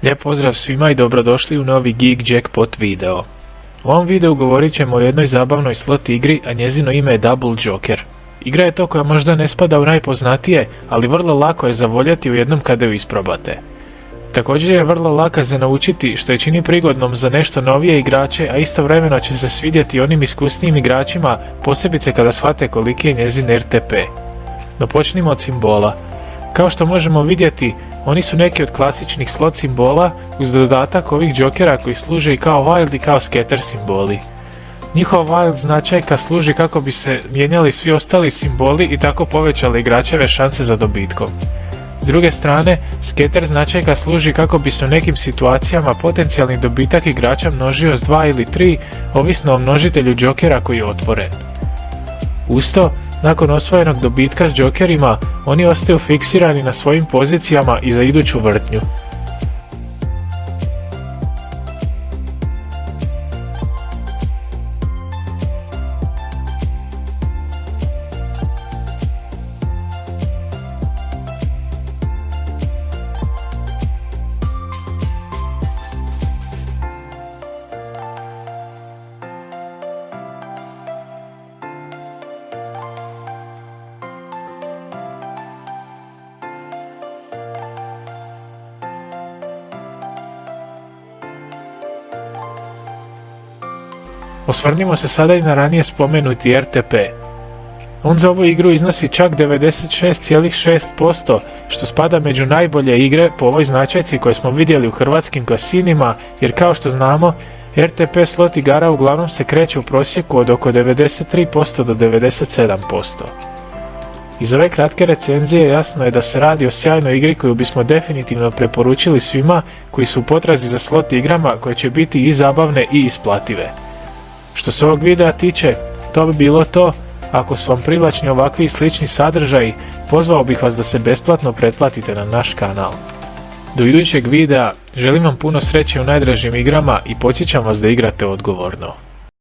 Lijep pozdrav svima i dobrodošli u novi Geek Jackpot video. U ovom videu govorit ćemo o jednoj zabavnoj slot igri, a njezino ime je Double Joker. Igra je to koja možda ne spada u najpoznatije, ali vrlo lako je zavoljeti u jednom kada ju isprobate. Također je vrlo laka za naučiti, što je čini prigodnom za nešto novije igrače, a istovremeno će se svidjeti onim iskusnijim igračima, posebice kada shvate koliki je njezin RTP. No počnimo od simbola. Kao što možemo vidjeti, oni su neki od klasičnih slot simbola uz dodatak ovih džokera koji služe i kao wild i kao scatter simboli. Njihova wild značajka služi kako bi se mijenjali svi ostali simboli i tako povećale igračeve šanse za dobitkom. S druge strane, scatter značajka služi kako bi se u nekim situacijama potencijalni dobitak igrača množio s 2 ili 3, ovisno o množitelju džokera koji je otvoren. Uz to, nakon osvojenog dobitka s džokerima, oni ostaju fiksirani na svojim pozicijama i za iduću vrtnju. Osvrnimo se sada i na ranije spomenuti RTP. On za ovu igru iznosi čak 96,6%, što spada među najbolje igre po ovoj značajci koje smo vidjeli u hrvatskim kasinima, jer kao što znamo, RTP slot igara uglavnom se kreće u prosjeku od oko 93% do 97%. Iz ove kratke recenzije jasno je da se radi o sjajnoj igri koju bismo definitivno preporučili svima koji su u potrazi za slot igrama koje će biti i zabavne i isplative. Što se ovog videa tiče, to bi bilo to. Ako su vam privlačni ovakvi i slični sadržaji, pozvao bih vas da se besplatno pretplatite na naš kanal. Do idućeg videa želim vam puno sreće u najdražim igrama i podsjećam vas da igrate odgovorno.